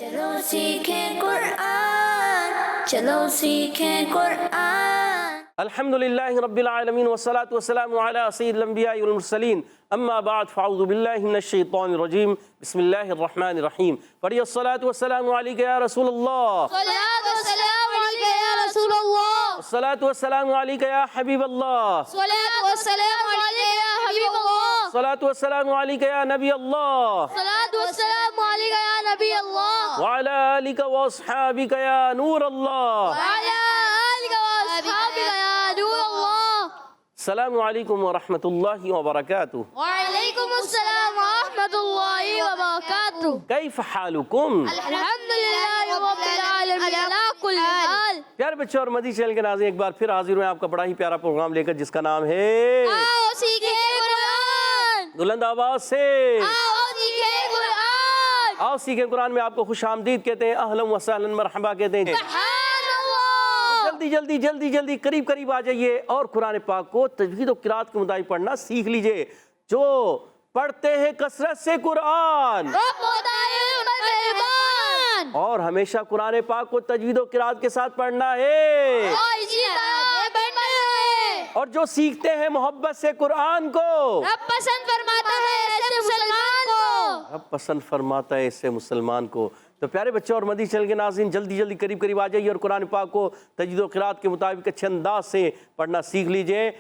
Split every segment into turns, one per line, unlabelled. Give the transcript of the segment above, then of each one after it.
چلو سیکھیں قرآن، چلو سیکھیں قرآن۔
الحمدللہ رب العالمین والصلاة والسلام علی سید الانبیاء والمرسلین، اما بعد فاعوذ باللہ من الشیطان الرجیم، بسم اللہ الرحمن الرحیم۔ پڑھیے الصلاة والسلام علیکہ یا رسول اللہ،
صلاۃ والسلام علیکہ یا رسول اللہ،
الصلاة والسلام علیکہ یا حبیب اللہ،
صلاۃ والسلام علیکہ یا حبیب اللہ،
الصلاة والسلام علیکہ یا نبی اللہ،
صلاۃ والسلام علیکہ یا نبی اللہ،
وعلی آلک واصحابک یا نور اللہ۔
وعلی آلک واصحابک یا نور اللہ۔
السلام علیکم ورحمۃ اللہ وبرکاتہ۔
وعلیکم السلام ورحمۃ اللہ وبرکاتہ۔
کیف حالکم؟
الحمدللہ رب العالمین علی کل حال۔
پیارے بچوں اور مدی چینل کے ناظرین، ایک بار پھر حاضر ہوئے آپ کا بڑا ہی پیارا پروگرام لے کر، جس کا نام ہے
آؤ سیکھیں قرآن،
بلند آواز سے
آؤ سیکھیں قرآن۔
آؤ سیکھیں قرآن میں آپ کو خوش آمدید کہتے ہیں، اہلا و سہلا مرحبا کہتے ہیں۔
سبحان اللہ۔
جلدی قریب آ جائیے اور قرآن پاک کو تجوید و قرات کے مطابق پڑھنا سیکھ لیجئے۔ جو پڑھتے ہیں کثرت سے قرآن
رب مہربان،
اور ہمیشہ قرآن پاک کو تجوید و قرات کے ساتھ پڑھنا ہے،
اور اسی طرح آگے بڑھنا ہے۔
اور جو سیکھتے ہیں محبت سے قرآن کو،
رب پسند فرماتا ہے ایسے مسلمان کو۔
رب پسند فرماتا ہے اس سے مسلمان کو۔ تو پیارے بچوں اور مدی چینل کے ناظرین، جلدی قریب آ جائیے اور قرآن پاک کو تجوید و قرات کے مطابق اچھے انداز سے پڑھنا سیکھ لیجئے۔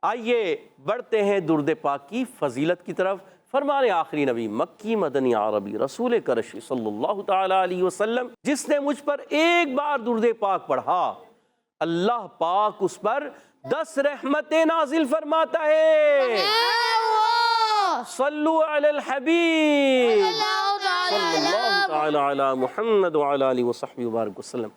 آئیے بڑھتے ہیں درود پاک کی فضیلت کی طرف۔ فرمان آخری نبی مکی مدنی عربی رسول کرشی صلی اللہ تعالی علیہ وسلم، جس نے مجھ پر ایک بار درود پاک پڑھا، اللہ پاک اس پر 10 رحمتیں نازل فرماتا ہے۔ صلو علی الحبیب صلی اللہ تعالی علی محمد وعلی آلہ وصحبہ وبارک وسلم۔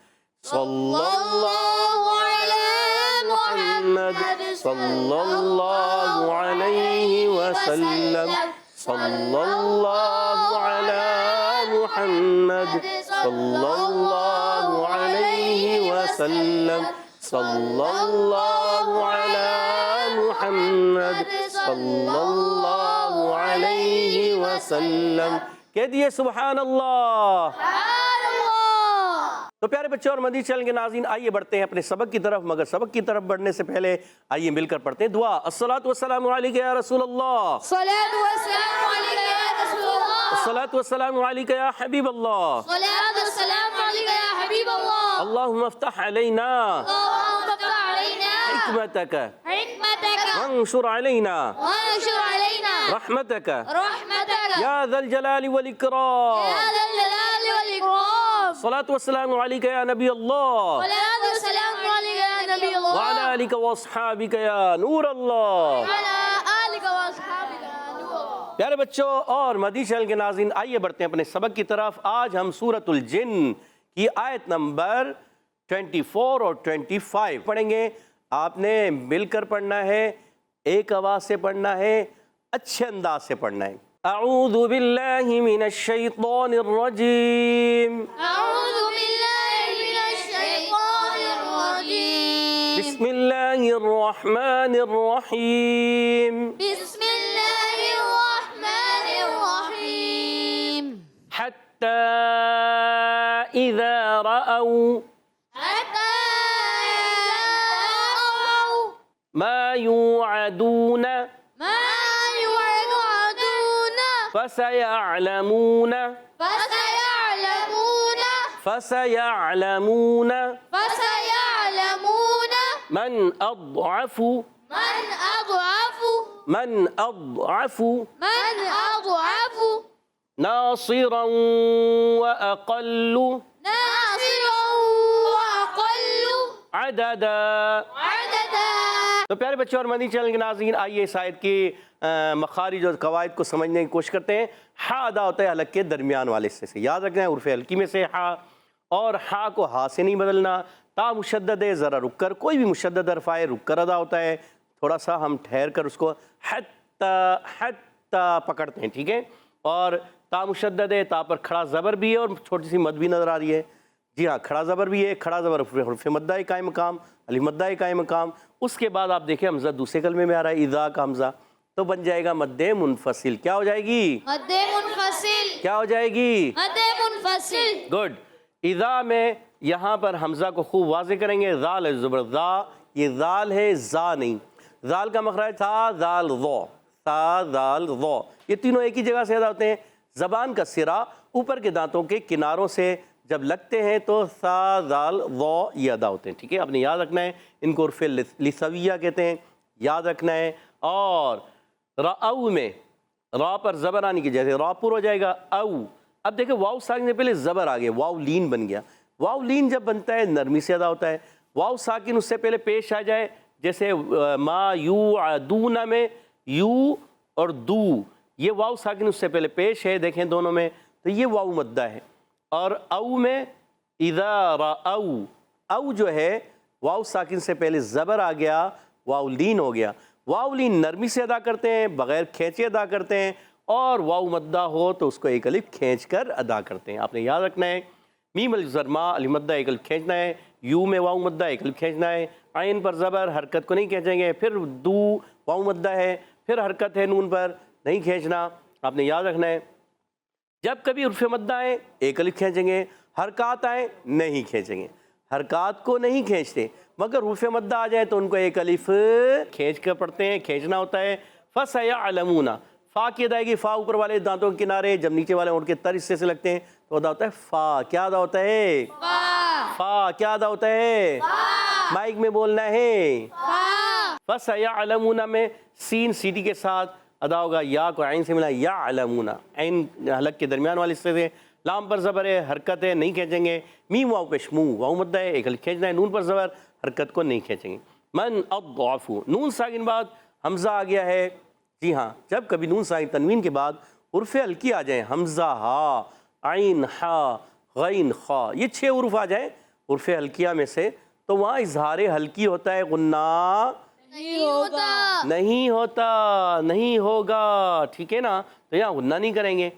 صلی اللہ علی محمد صلی اللہ علیہ وسلم، صلی اللہ علی محمد صلی اللہ علیہ وسلم، صلی اللہ علی محمد صلی اللہ علیہ وسلم۔ کہہ دیئے سبحان اللہ۔ تو پیارے بچوں اور مدی چینل کے ناظرین، آئیے بڑھتے ہیں اپنے سبق کی طرف، مگر سبق کی طرف بڑھنے سے پہلے آئیے مل کر پڑھتے ہیں دعا۔ الصلاۃ والسلام علیکہ یا رسول اللہ،
صلاۃ والسلام علیکہ یا رسول اللہ،
الصلاۃ والسلام علیکہ یا حبیب اللہ،
صلاۃ والسلام علیکہ یا حبیب اللہ۔
اللہم افتح علینا
اللہم افتح علینا
حکمتک
حکمتک
وانشر علینا
وانشر علینا
رحمتک
رحمتک
یا ذا الجلال والاکرام۔
یا ذا الجلال والاکرام۔
الصلاۃ والسلام علیکہ یا نبی اللہ،
صلاۃ والسلام علیکہ یا نبی اللہ،
وعلی آلک واصحابک یا نور اللہ۔
وعلی آلک واصحابک یا نور اللہ۔
پیارے بچوں اور مدی چینل کے ناظرین، آئیے بڑھتے ہیں اپنے سبق کی طرف۔ آج ہم سورۃ الجن کی آیت نمبر 24 اور 25 پڑھیں گے۔ آپ نے مل کر پڑھنا ہے، ایک آواز سے پڑھنا ہے، اچھے انداز سے پڑھنا ہے۔ اعوذ باللہ من الشیطان الرجیم،
اعوذ باللہ من الشیطان الرجیم،
بسم اللہ الرحمن الرحیم،
بسم اللہ الرحمن الرحیم،
حتی اذا رأوا
حتی اذا رأوا
ما یوعدون
ما یوعدون
فسيعلمون
فسيعلمون
من أضعف ناصرا وأقل
ناصرا وأقل
عددا۔
عددا۔
تو پیارے بچوں اور مدنی چینل کے ناظرین، آئیے اس آیت کی مخارج اور قواعد کو سمجھنے کی کوشش کرتے ہیں۔ ہا ادا ہوتا ہے حلق کے درمیان والے حصے سے، یاد رکھنا ہے حرف حلقی میں سے ہا، اور ہا کو ہا سے نہیں بدلنا۔ تا مشدد ہے، ذرا رک کر، کوئی بھی مشدد حرف آئے رک کر ادا ہوتا ہے، تھوڑا سا ہم ٹھہر کر اس کو حتی پکڑتے ہیں، ٹھیک ہے۔ اور تا مشدد ہے، تا پر کھڑا زبر بھی ہے اور چھوٹی سی مد بھی نظر آ رہی ہے۔ جی ہاں، کھڑا زبر بھی ہے، کھڑا زبر حرف مدہ قائم مقام، الف مدہ قائم مقام۔ اس کے بعد آپ دیکھیں حمزہ دوسرے کلمے میں آ رہا ہے، اذا کا حمزہ، تو بن جائے گا مد منفصل. کیا ہو جائے گی؟
مد منفصل.
کیا ہو جائے گی؟
مد منفصل.
گڈ. اذا میں یہاں پر حمزہ کو خوب واضح کریں گے. ذال ہے زبر ذا، یہ ذال ہے ذا نہیں. ذال کا مخرج تھا ذال ذو، تھا ذال ذو، یہ تینوں ایک ہی جگہ سے ادا ہوتے ہیں. زبان کا سرا اوپر کے دانتوں کے کناروں سے جب لگتے ہیں تو ثا ذال ذو یہ ادا ہوتے ہیں. ٹھیک ہے، آپ نے یاد رکھنا ہے. ان کو عرف لسویہ کہتے ہیں، یاد رکھنا ہے. اور رأو میں را پر زبر آنے کی جیسے را پر ہو جائے گا او. اب دیکھیں واو ساکن سے پہلے زبر آ گیا، واو لین بن گیا. واو لین جب بنتا ہے نرمی سے ادا ہوتا ہے. واو ساکن اس سے پہلے پیش آ جائے جیسے ما یوعدون میں یو اور دو، یہ واو ساکن اس سے پہلے پیش ہے دیکھیں دونوں میں، تو یہ واو مدہ ہے. اور او میں اذا رأو، او جو ہے واو ساکن سے پہلے زبر آ گیا، واو لین ہو گیا. واو لین نرمی سے ادا کرتے ہیں، بغیر کھینچے ادا کرتے ہیں. اور واو مدہ ہو تو اس کو ایک الف کھینچ کر ادا کرتے ہیں. آپ نے یاد رکھنا ہے. میم الف زر ما الف مدہ ایک الف کھینچنا ہے. یو میں واو مدہ ایک الف کھینچنا ہے. عین پر زبر حرکت کو نہیں کھینچیں گے. پھر دو واو مدہ ہے، پھر حرکت ہے نون پر، نہیں کھینچنا. آپ نے یاد رکھنا ہے. جب کبھی عرف مدہ آئے ایک الف کھینچیں گے، حرکات آئیں نہیں کھینچیں گے. حرکات کو نہیں کھینچتے مگر عرف مدہ آ جائے تو ان کو ایک الف کھینچ کر پڑھتے ہیں، کھینچنا ہوتا ہے. فَسَيَعْلَمُونَ، فا کی ادائیگی، فا اوپر والے دانتوں کے کنارے جب نیچے والے اونٹ کے تر حصے سے لگتے ہیں تو ادا ہوتا ہے فا. کیا ادا ہوتا ہے؟ فا. کیا ادا ہوتا ہے؟ مائک میں بولنا ہے. فَسَيَعْلَمُونَ میں سین سیٹی کے ساتھ ادا ہوگا. یا کو عین سے ملا یعلمون، عین حلق کے درمیان والے حصے سے. لام پر زبر ہے، حرکت ہے، نہیں کھینچیں گے. میم واو پیش منہ، واو مدہ ہے، ایک الف کھینچنا ہے. نون پر زبر، حرکت کو نہیں کھینچیں گے. من اضعف، نون ساکن بعد حمزہ آ گیا ہے. جی ہاں، جب کبھی نون ساکن تنوین کے بعد حرف ہلکی آ جائیں، حمزہ ہا، عین ہا، غین خا، یہ 6 حروف آ جائیں حرف ہلکیہ میں سے، تو وہاں اظہار ہلکی ہوتا ہے، غنہ
نہیں ہوتا.
نہیں ہوتا، نہیں ہوگا. ٹھیک ہے نا، تو یہاں غنہ نہیں کریں گے.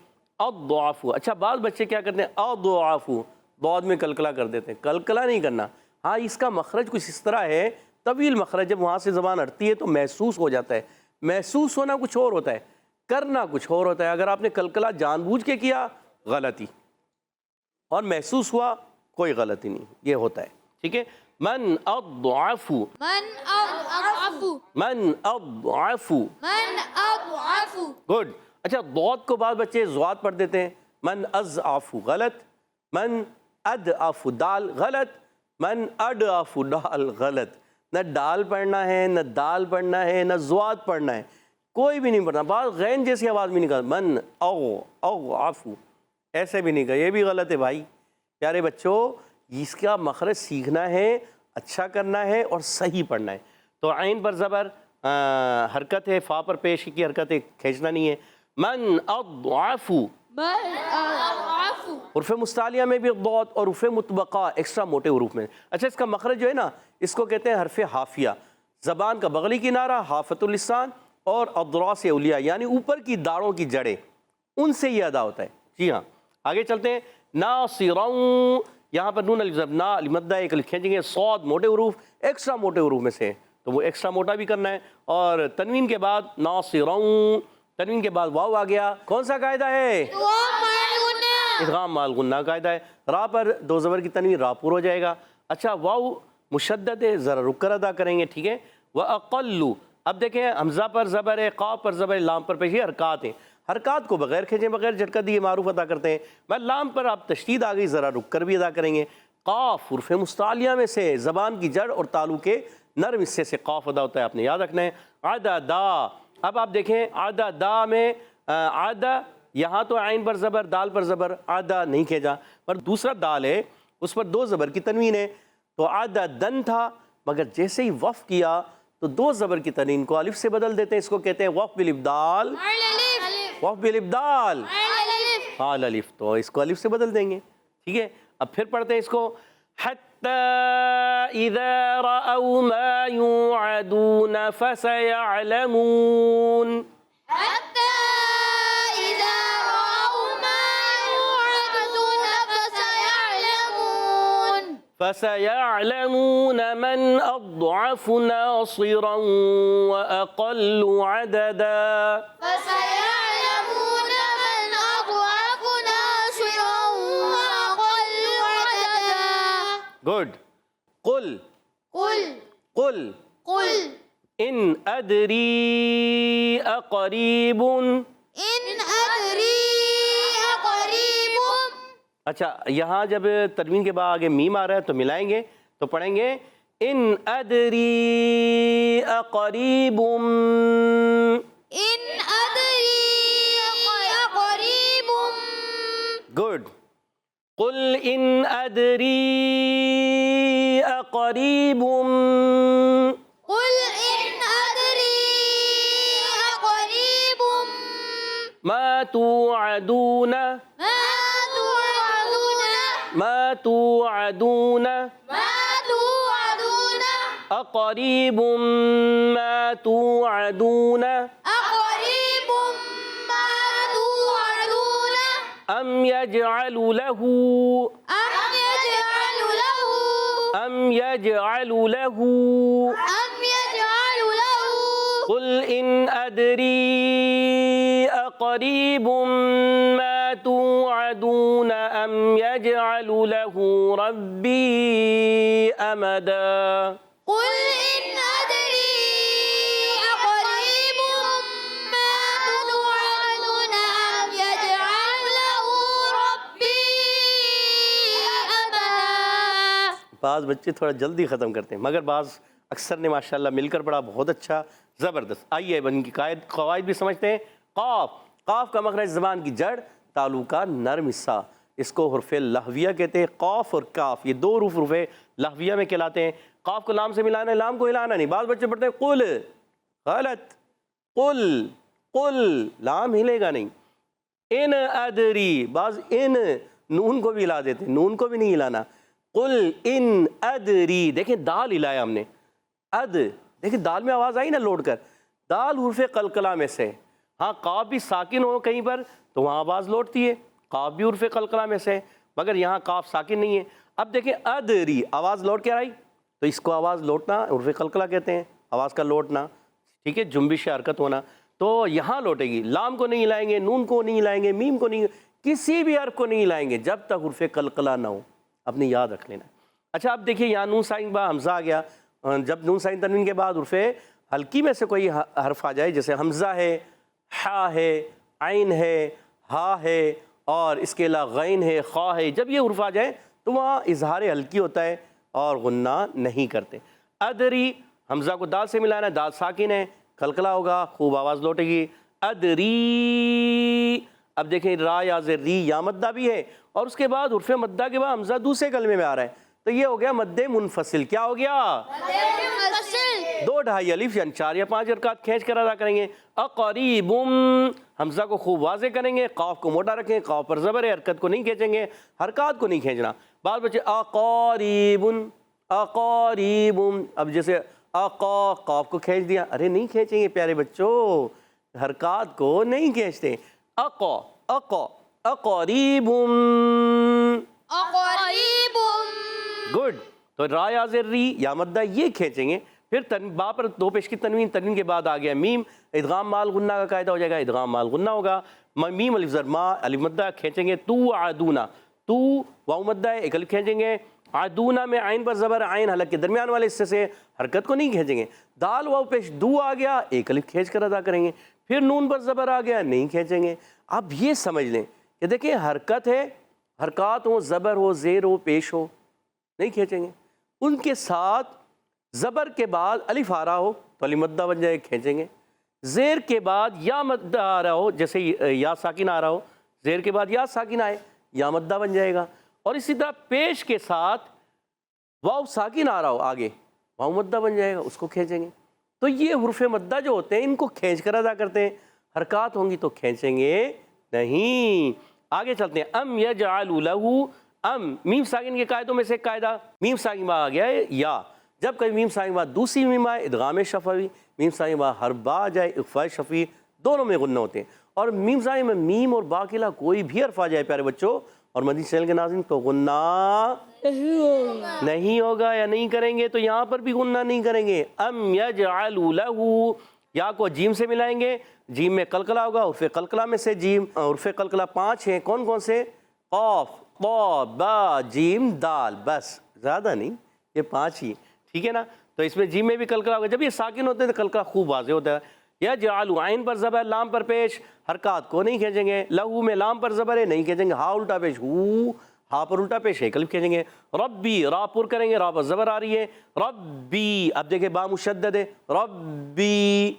اضعف. اچھا بعض بچے کیا کرتے ہیں؟ اضعف بعد میں کلکلا کر دیتے ہیں. کلکلا نہیں کرنا. ہاں اس کا مخرج کچھ اس طرح ہے، طویل مخرج، جب وہاں سے زبان ہٹتی ہے تو محسوس ہو جاتا ہے. محسوس ہونا کچھ اور ہوتا ہے، کرنا کچھ اور ہوتا ہے. اگر آپ نے کلکلا جان بوجھ کے کیا غلطی، اور محسوس ہوا کوئی غلطی نہیں، یہ ہوتا ہے. ٹھیک ہے. من اضعف،
من اضعف.
من اضعف.
من اضعف.
گڈ. اچھا ضاد کو بعض بچے زواد پڑھ دیتے ہیں. من اضعف غلط. من اضعف دال غلط. من اضعف دال غلط. نہ ڈال پڑھنا ہے، نہ دال پڑھنا ہے، نہ زواد پڑھنا ہے، کوئی بھی نہیں پڑھنا. بعض غین جیسی آواز بھی نہیں کرتا. من اضعف ایسے بھی نہیں کہا، یہ بھی غلط ہے بھائی. پیارے بچوں، اس کا مخرج سیکھنا ہے، اچھا کرنا ہے اور صحیح پڑھنا ہے. تو عین پر زبر حرکت ہے، فا پر پیش کی حرکت ہے، کھینچنا نہیں ہے. من اضعف.
من اضعف.
حرف مستعلیہ میں بھی ضاد اور حرف مطبقہ ایکسٹرا موٹے حروف میں. اچھا اس کا مخرج جو ہے نا، اس کو کہتے ہیں حرف حافیہ. زبان کا بغلی کنارہ، حافۃ اللسان، اور اضراس اولیاء یعنی اوپر کی داڑھوں کی جڑیں، ان سے یہ ادا ہوتا ہے. جی ہاں، آگے چلتے ہیں. ناصراً، یہاں پر نون الف زبر نا الف مدہ ایک الف کھینچیں گے. صاد موٹے حروف، ایکسٹرا موٹے حروف میں سے، تو وہ ایکسٹرا موٹا بھی کرنا ہے. اور تنوین کے بعد ناصراً، تنوین کے بعد واو آ گیا. کون سا قاعدہ ہے؟ ادغام مع الغنہ قاعدہ ہے. را پر 2 زبر کی تنوین را پر ہو جائے گا. اچھا واو مشدد ہے، ذرا رک کر ادا کریں گے. ٹھیک ہے. وَأَقَلُّ، اب دیکھیں حمزہ پر زبر ہے، قاف پر زبر ہے، لام پر پیش، یہ حرکات ہیں. حرکات کو بغیر کھینچے، بغیر جھٹکا دیے معروف ادا کرتے ہیں. میں لام پر آپ تشدید آ گئی، ذرا رک کر بھی ادا کریں گے. قاف حرف مستعلیہ میں سے، زبان کی جڑ اور تالو کے نرم حصے سے قاف ادا ہوتا ہے، آپ نے یاد رکھنا ہے. عددا، اب آپ دیکھیں عددا میں عددا، یہاں تو عین پر زبر، دال پر زبر، عددا نہیں کھینچا، پر دوسرا دال ہے اس پر 2 زبر کی تنوین ہے، تو عددن تھا، مگر جیسے ہی وقف کیا تو 2 زبر کی تنوین کو الف سے بدل دیتے ہیں. اس کو کہتے ہیں وقف بالابدال. وقف بالابدال قال الف، تو اس کو الف سے بدل دیں گے. ٹھیک ہے. اب پھر پڑھتے ہیں اس کو. حتی اذا رأوا ما یوعدون فسیعلمون. فَسَيَعْلَمُونَ مَنْ أَضْعَفُ نَاصِرًا وَأَقَلُّ عَدَدًا.
فسيعلمون من أضعف ناصرا وأقل عددا.
Good. قل
قل
قل
قل
إن أدري أقريب.
إن أدري أقريب.
اچھا یہاں جب تنوین کے بعد آگے میم آ رہا ہے تو ملائیں گے تو پڑھیں گے ان ادری اقریب.
إن أدري أقريب.
گڈ. قل ان ادری اقریب
قل إن أدري أقريب
ما توعدون
ما توعدون
ما توعدون
ما توعدون
اقریب ما توعدون
أقريب ما توعدون
ام يجعل له
أم يجعل له
ام يجعل له
أم يجعل له
قل إن أدري أقريب ما توعدون أم يجعل له ربي أمدا.
قل إن أدري أقريب ما توعدون أم يجعل له ربي أمدا.
بعض بچے تھوڑا جلدی ختم کرتے ہیں مگر بعض اکثر نے ماشاءاللہ مل کر پڑھا بہت اچھا زبردست. آئیے ان کی قواعد بھی سمجھتے ہیں. قاف قاف کا مخرج زبان کی جڑ تالو کا نرم حصہ اس کو حرف لہویہ کہتے ہیں. قاف اور کاف یہ دو حروف لہویہ میں کہلاتے ہیں. قاف کو لام سے ملانا ہے لام کو ہلانا نہیں. بعض بچے پڑھتے ہیں قل غلط قل قل لام ہلے گا نہیں. ان ادری بعض ان نون کو بھی ہلا دیتے ہیں نون کو بھی نہیں ہلانا. قل ان ادری دیکھیں دال ہلایا ہم نے اد دیکھیں دال میں آواز آئی نا لوٹ کر دال حرف قلقلہ میں سے. ہاں قاف بھی ساکن ہو کہیں پر تو وہاں آواز لوٹتی ہے. قاف بھی حرف قلقلہ میں سے مگر یہاں قاف ساکن نہیں ہے. اب دیکھیں ادری آواز لوٹ کے آئی تو اس کو آواز لوٹنا حرف قلقلہ کہتے ہیں. آواز کا لوٹنا ٹھیک ہے جنبش حرکت ہونا تو یہاں لوٹے گی. لام کو نہیں ہلائیں گے نون کو نہیں ہلائیں گے میم کو نہیں کسی بھی حرف کو نہیں ہلائیں گے جب تک حرف قلقلہ نہ ہو. اپنی یاد رکھ لینا. اچھا اب دیکھیے یہاں نون سائن با حمزہ آ گیا. جب نون سائن تنوین کے بعد حرف ہلکی میں سے کوئی حرف آ جائے جیسے حمزہ ہے حا ہے عین ہے ہا ہے اور اس کے علاوہ غین ہے خا ہے جب یہ حرف آ جائے تو وہاں اظہار ہلکی ہوتا ہے اور غنہ نہیں کرتے. ادری حمزہ کو دال سے ملانا ہے دال ساکن ہے قلقلہ ہوگا خوب آواز لوٹے گی. ادری اب دیکھیں را یا زر ری یا مدہ بھی ہے اور اس کے بعد حرف مدہ کے بعد حمزہ دوسرے کلمے میں آ رہا ہے تو یہ ہو گیا مد منفصل. کیا ہو گیا 2 ڈھائی الف یعنی 4 یا 5 حرکات کھینچ کر ادا کریں گے. اقریب حمزہ کو خوب واضح کریں گے قاف کو موٹا رکھیں قاف پر زبر ہے حرکت کو نہیں کھینچیں گے حرکات کو نہیں کھینچنا. بعض بچے اقریب اقریب اب جیسے اقا قاف کو کھینچ دیا ارے نہیں کھینچیں گے پیارے بچوں حرکات کو نہیں کھینچتے. اقا اقا اقریب
أقريب.
گڈ. تو را یا زر ری یا مدہ یہ کھینچیں گے. پھر با پر دو پیش کی تنوین تنوین کے بعد آ گیا میم ادغام مال غنہ کا قاعدہ ہو جائے گا ادغام مال غنہ ہوگا. میم الف زر ما الف مدہ کھینچیں گے تو عدونا تو واو مدہ ہے ایک الف کھینچیں گے. عدونا میں عین پر زبر عین حلق کے درمیان والے حصے سے حرکت کو نہیں کھینچیں گے. دال واو پیش دو آ گیا ایک الف کھینچ کر ادا کریں گے. پھر نون پر زبر آ گیا نہیں کھینچیں گے. اب یہ سمجھ لیں کہ دیکھیں حرکت ہے حرکات ہو زبر ہو زیر ہو پیش ہو نہیں کھینچیں گے. ان کے ساتھ زبر کے بعد الف آ رہا ہو تو الف مدہ بن جائے کھینچیں گے. زیر کے بعد یا مدہ آ رہا ہو جیسے یا ساکن آ رہا ہو زیر کے بعد یا ساکن آئے یا مدہ بن جائے گا. اور اسی طرح پیش کے ساتھ واو ساکن آ رہا ہو آگے واو مدہ بن جائے گا اس کو کھینچیں گے. تو یہ حروف مدہ جو ہوتے ہیں ان کو کھینچ کر ادا کرتے ہیں. حرکات ہوں گی تو کھینچیں گے نہیں. آگے چلتے ہیں. ام یجعل لہ ام میم ساکن کے قاعدوں میں سے ایک قاعدہ میم ساکن با آ گیا ہے یا جب کبھی میم ساکن با دوسری میم آئے ادغام شفوی میم ساکن با ہر با آ جائے اخفاء شفوی دونوں میں غنہ ہوتے ہیں. اور میم ساکن میں میم اور با کے علاوہ کوئی بھی حرف آ جائے پیارے بچوں اور مدنی چینل کے ناظرین تو غنہ نہیں ہوگا یا نہیں کریں گے، تو یہاں پر بھی غنہ نہیں کریں گے. ام یجعل لہ، یا کو جیم سے ملائیں گے، جیم میں قلقلہ ہوگا، عرف قلقلہ میں سے جیم، عرف قلقلہ 5 ہیں. کون کون سے؟ قاف، طا، با، جیم، دال، بس زیادہ نہیں، یہ 5 ہی، ٹھیک ہے نا. تو اس میں جیم میں بھی قلقلہ ہوگا. جب یہ ساکن ہوتے ہیں تو قلقلہ خوب واضح ہوتا ہے. یجعل، عین پر زبر، لام پر پیش، حرکات کو نہیں کھینچیں گے. لہو میں لام پر زبر ہے، نہیں کھینچیں گے. ہا الٹا پیش، ہو، ہا پر الٹا پیش ہے، قلب کھینچیں گے. ربی، را پر کریں گے، را پر زبر آ رہی ہے. ربی، اب دیکھیں با مشدد ہے، ربی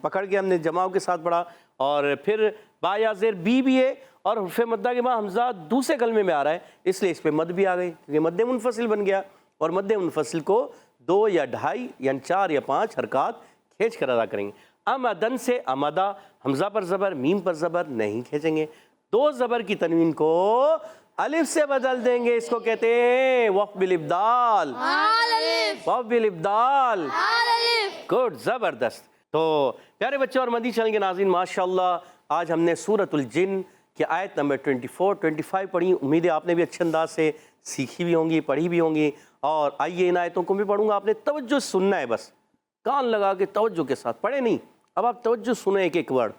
پکڑ کے ہم نے جماؤں کے ساتھ پڑھا. اور پھر با یا زیر بی بھی ہے، اور حرف مدہ کے بعد حمزہ دوسرے کلمے میں آ رہا ہے، اس لیے اس پہ مد بھی آ گئی، کیونکہ مد منفصل بن گیا. اور مد منفصل کو 2 یا 2.5 یا 4 یا 5 حرکات کھینچ کر ادا کریں گے. امدن سے امدہ، حمزہ پر زبر، میم پر زبر نہیں کھینچیں گے. 2 زبر کی تنوین کو الف سے بدل دیں گے، اس کو کہتے ہیں وقف بالابدال. وقف بالابدال، گڈ، زبردست. تو پیارے بچوں اور مدنی چینل کے ناظرین، ماشاءاللہ آج ہم نے سورۃ الجن کی آیت نمبر 24 25 پڑھی. امید ہے آپ نے بھی اچھے انداز سے سیکھی بھی ہوں گی، پڑھی بھی ہوں گی. اور آئیے ان آیتوں کو بھی پڑھوں گا، آپ نے توجہ سننا ہے، بس کان لگا کے توجہ کے ساتھ پڑھے نہیں. اب آپ توجہ سنیں ایک ایک ورڈ.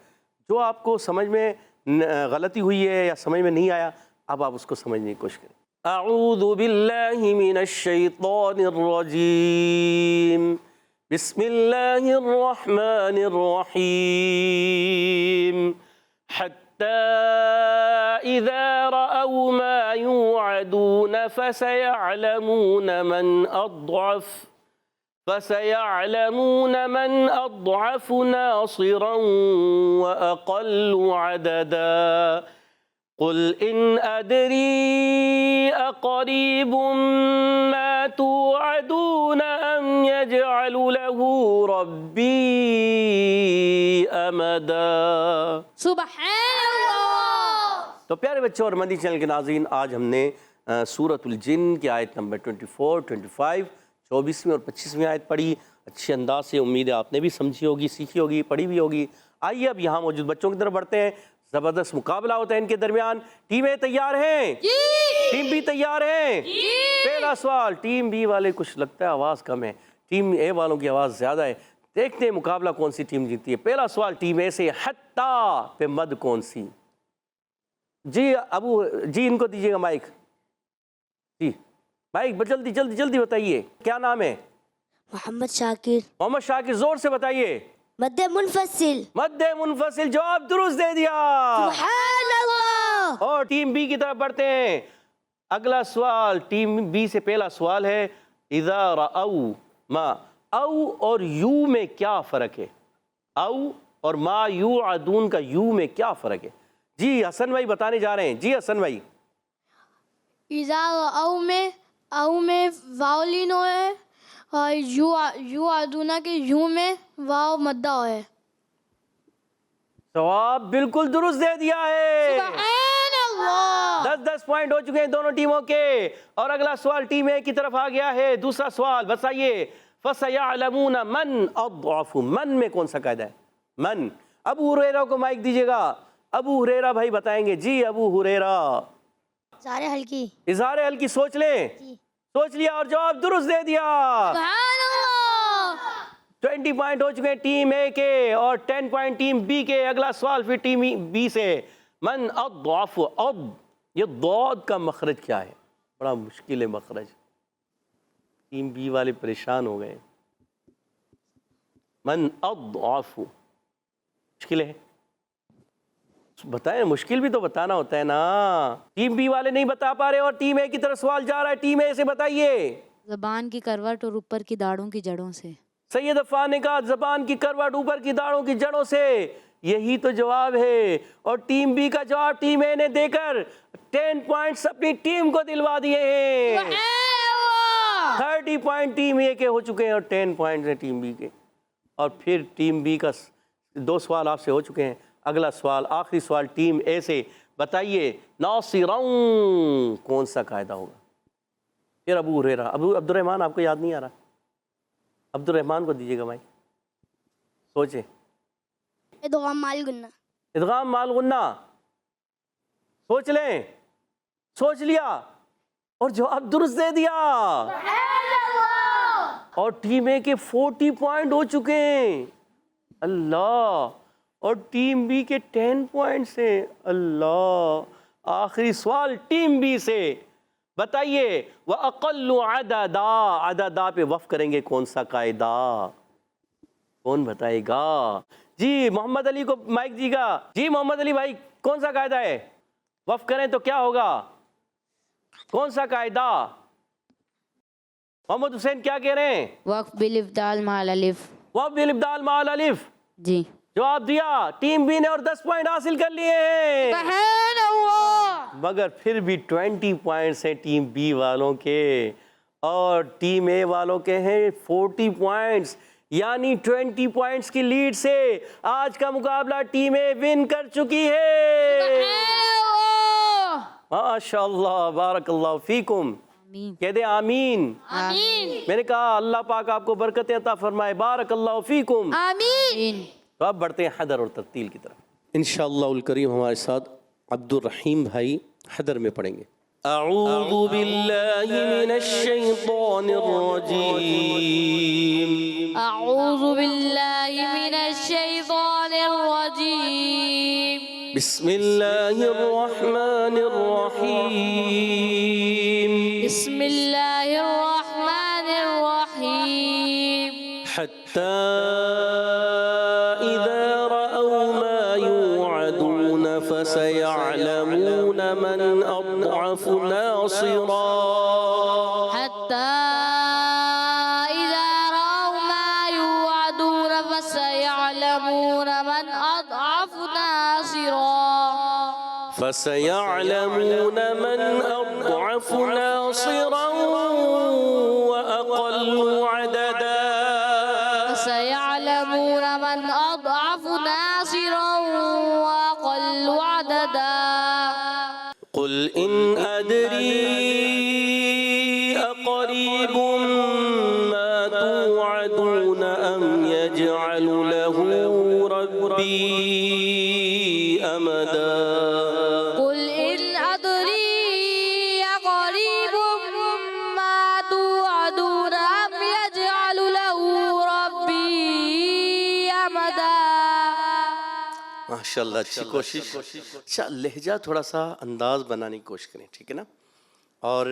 جو آپ کو سمجھ میں غلطی ہوئی ہے یا سمجھ میں نہیں آیا، اب آپ اس کو سمجھنے کی کوشش کریں. اعوذ باللہ من الشیطان الرجیم، بسم اللہ الرحمن الرحیم. حتی اذا رأوا ما یوعدون فسيعلمون من أضعف ناصرا وأقل عددا. قل إن أدري أقريب ما توعدون أم يجعل له ربي أمدا. سبحان اللہ. تو پیارے بچوں اور مدنی چینل کے ناظرین، آج ہم نے سورۃ الجن کی آیت نمبر 24 25 24ویں اور 25ویں آیت پڑھی. اچھے انداز سے امید ہے آپ نے بھی سمجھی ہوگی، سیکھی ہوگی، پڑھی بھی ہوگی. آئیے اب یہاں موجود بچوں کی طرف بڑھتے ہیں. زبردست مقابلہ ہوتا ہے ان کے درمیان. ٹیمیں تیار ہیں؟ جی. ٹیم بی تیار ہیں؟ جی. پہلا سوال، ٹیم بی والے کچھ لگتا ہے آواز کم ہے، ٹیم اے والوں کی آواز زیادہ ہے. دیکھتے ہیں مقابلہ کون سی ٹیم جیتتی ہے. پہلا سوال ٹیم اے سے، حتیٰ پہ مد کون سی؟ جی ابو جی ان کو دیجیے گا مائک. جی مائک، جلدی جلدی جلدی بتائیے، کیا نام ہے؟
محمد شاکر.
محمد شاکر، زور سے بتائیے.
مد منفصل.
مد منفصل، جواب درست دے دیا.
سبحان اللہ.
اور ٹیم بی کی طرف بڑھتے ہیں. اگلا سوال ٹیم بی سے، پہلا سوال ہے اذا رأوا ما. او اور یو میں کیا فرق ہے؟ او اور ما یوعدون کا یو میں کیا فرق ہے؟ جی حسن بھائی بتانے جا رہے ہیں. جی حسن بھائی.
اذا او میں واو لینو ہے، اور یو ادونا کے یو میں واو مدہ ہے.
جواب بالکل درست دے دیا ہے.
سبحان اللہ.
10 پوائنٹ ہو چکے ہیں دونوں ٹیموں کے. اور اگلا سوال ٹیم اے کی طرف آ گیا ہے. دوسرا سوال بتائیے، فَسَيَعْلَمُونَ مَنْ أَضْعَفُ. من میں کون سا قاعدہ ہے؟ من. ابو ہریرہ کو مائک دیجیے گا. ابو ہریرہ بھائی بتائیں گے. جی ابو ہریرہ.
اظہار ہلکی.
اظہار ہلکی، سوچ لیں. سوچ لیا اور جواب درست دے دیا.
سبحان اللہ.
20 پوائنٹ ہو چکے ہیں ٹیم اے کے اور 10 پوائنٹ ٹیم بی کے. اگلا سوال پھر ٹیم بی سے، من اضعف. اب یہ ضاد کا مخرج کیا ہے؟ بڑا مشکل ہے مخرج. ٹیم بی والے پریشان ہو گئے. من اضعف مشکل ہے، بتائیں. مشکل بھی تو بتانا ہوتا ہے نا. ٹیم بی والے نہیں بتا پا رہے اور ٹیم اے کی طرف سوال جا رہا ہے. ٹیم اے سے بتائیے.
زبان کی کروٹ اور اوپر کی داڑھوں کی جڑوں سے.
سید عفان نے کہا زبان کی کروٹ اوپر کی داڑھوں کی جڑوں سے. یہی تو جواب ہے. اور ٹیم بی کا جواب ٹیم اے نے دے کر 10 پوائنٹس اپنی ٹیم کو دلوا دیے ہیں. 30 پوائنٹ ٹیم اے کے ہو چکے ہیں اور 10 پوائنٹس ہیں ٹیم بی کے. اور پھر ٹیم بی کا 2 سوال آپ سے ہو چکے ہیں. اگلا سوال، آخری سوال ٹیم اے سے، بتائیے ناصرون کون سا قاعدہ ہوگا؟ پھر ابو ہریرہ. عبد الرحمن آپ کو یاد نہیں آ رہا؟ عبد الرحمن کو دیجیے گا بھائی. سوچیں.
ادغام مال گنہ.
ادغام مال غنہ. سوچ لیں سوچ لیا اور جواب درست دے دیا. اور ٹیم اے کے 40 پوائنٹ ہو چکے ہیں. اللہ. اور ٹیم بی کے 10 پوائنٹس ہیں. اللہ. آخری سوال ٹیم بی سے. بتائیے وَأَقَلُّ عَدَدًا. عددا پہ وقف کریں گے کون سا قاعدہ؟ کون بتائے گا؟ جی محمد علی کو مائک دیے گا. جی محمد علی بھائی کون سا قاعدہ ہے؟ وقف کریں تو کیا ہوگا؟ کون سا قاعدہ؟ محمد حسین کیا کہہ رہے ہیں؟
وقف بالابدال مع الالف.
وقف بالابدال مع الالف.
جی
جواب دیا. ٹیم بی نے اور 10 پوائنٹ حاصل کر لیے ہیں.
سبحان اللہ.
مگر پھر بھی 20 پوائنٹس ہیں ٹیم بی والوں کے اور ٹیم اے والوں کے ہیں 40 پوائنٹس. یعنی 20 پوائنٹس کی لیڈ سے آج کا مقابلہ ٹیم اے ون کر چکی ہے. ماشاء اللہ. بارک اللہ فیکم.
آمین.
کہہ دیں آمین.
آمین.
میں نے کہا اللہ پاک آپ کو برکتیں عطا فرمائے. بارک اللہ فیکم.
آمین.
تو اب بڑھتے ہیں حدر اور ترتیل کی طرف. انشاءاللہ الکریم ہمارے ساتھ عبد الرحیم بھائی حدر میں پڑھیں گے. اعوذ باللہ من الشیطان الرجیم.
اعوذ باللہ من الشیطان الرجیم.
بسم اللہ الرحمن الرحیم.
بسم اللہ الرحمن الرحیم.
حتی اذا رأوا ما يوعدون فسيعلمون من أضعف ناصرا.
حتى إذا رأوا ما يوعدون فسيعلمون من أضعف ناصرا.
فسيعلمون من أضعف ناصرا وأقل عددا.
فسيعلمون من أضعف ناصرا وأقل عددا.
قل إن أدري أقريب ما توعدون أم يجعل له ربي أمدا.
قل إن أدري أقريب ما توعدون أم يجعل له ربي أمدا.
ماشاءاللہ اچھی کوشش. اچھا لہجہ تھوڑا سا انداز بنانے کی کوشش کریں ٹھیک ہے نا. اور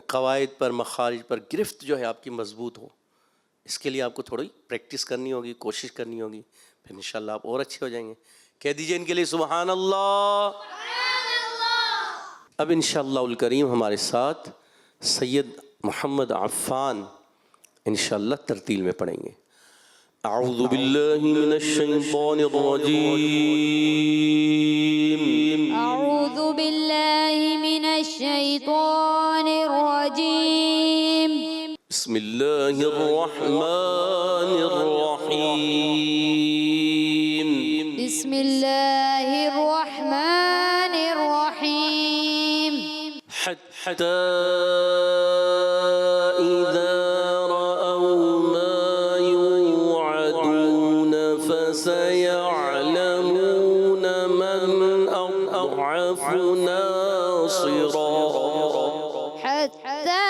قواعد پر مخارج پر گرفت جو ہے آپ کی مضبوط ہو. اس کے لیے آپ کو تھوڑی پریکٹس کرنی ہوگی کوشش کرنی ہوگی پھر انشاءاللہ آپ اور اچھے ہو جائیں گے. کہہ دیجئے ان کے لیے سبحان اللہ. اب انشاءاللہ الکریم ہمارے ساتھ سید محمد عفان انشاءاللہ ترتیل میں پڑھیں گے. اعوذ باللہ من الشیطان الرجیم.
أعوذ بالله من الشيطان الرجيم.
بسم اللہ الرحمن الرحیم.
بسم الله الرحمن الرحيم.
حتى إذا رأوا ما يوعدون فسيعلمون من أضعف ناصرا.
حتى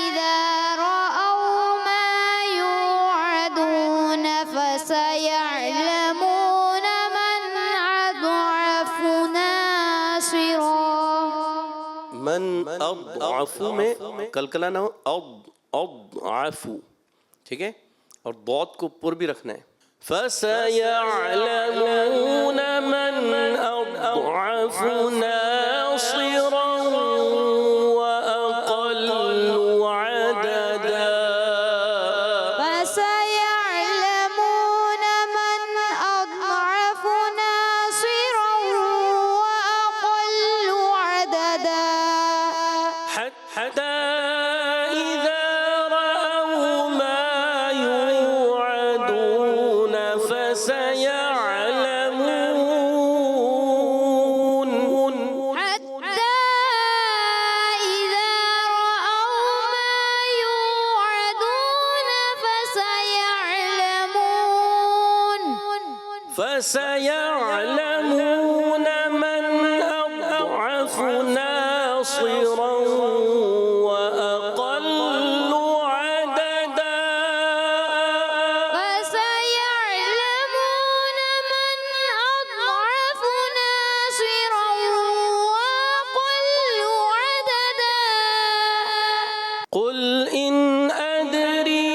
إذا رأوا ما يوعدون فسيعلمون من أضعف ناصرا.
من اضعف میں کلکلا نہ ہو. اضعف ٹھیک ہے اور ضاد کو پر بھی رکھنا ہے. فَسَيَعْلَمُونَ مَنْ أَضْعَفُ نَاصِرًا وَأَقَلُّ عَدَدًا.
فسيعلمون من أضعف ناصرا وأقل عددا.
حتى إذا رأوا ما يوعدون فسيعلمون.
حتى إذا رأوا ما يوعدون فسيعلمون
من أضعف وأقل عددا
فسيعلمون من أضعف ناصرا وأقل عددا
قل إن أدري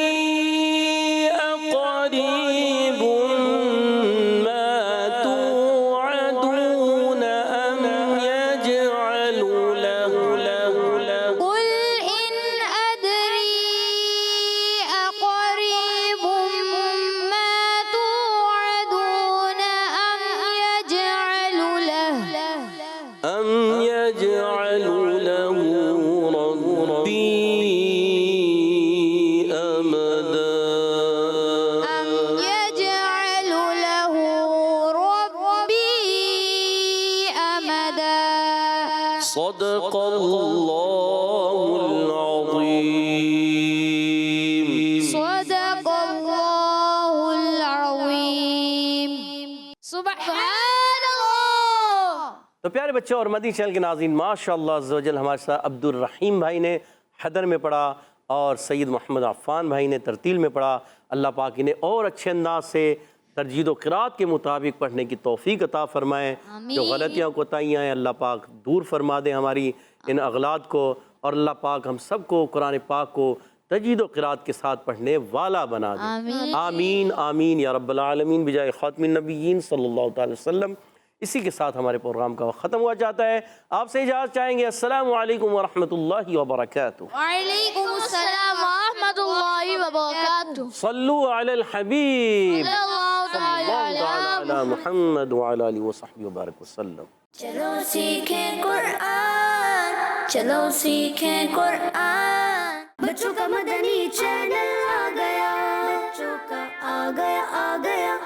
أقريب ما توعدون أم يجعل له
قل إن أدري أقريب ما توعدون أم يجعل له
ربي أمدا
يجعل له ربي أمدا
صدق الله العظيم
صدق الله العظيم سبحان اللہ.
تو پیارے بچوں اور مدنی چینل کے ناظرین، ماشاءاللہ عز و جل ہمارے ساتھ عبد الرحیم بھائی نے حدر میں پڑھا اور سید محمد عفان بھائی نے ترتیل میں پڑھا. اللہ پاک انہیں اور اچھے انداز سے ترجید و قرات کے مطابق پڑھنے کی توفیق عطا فرمائے. جو غلطیاں کوتاہیاں ہیں اللہ پاک دور فرما دے ہماری ان اغلاط کو، اور اللہ پاک ہم سب کو قرآن پاک کو تجوید و قرات کے ساتھ پڑھنے والا بنا دے. آمین آمین یا رب العالمین بجائے خاتم النبیین صلی اللہ تعالی وسلم. اسی کے ساتھ ہمارے پروگرام کا وقت ختم ہوا جاتا ہے. آپ سے اجازت چاہیں گے. السلام علیکم ورحمۃ اللہ وبرکاتہ.
وعلیکم السلام ورحمۃ اللہ وبرکاتہ.
صلو علی الحبیب
صلی اللہ تعالی
علی محمد وعلی آلہ وصحبہ وبارک وسلم.
چلو سیکھیں قرآن، چلو سیکھیں قرآن. بچوں کا مدنی چینل آ گیا، بچوں کا آ گیا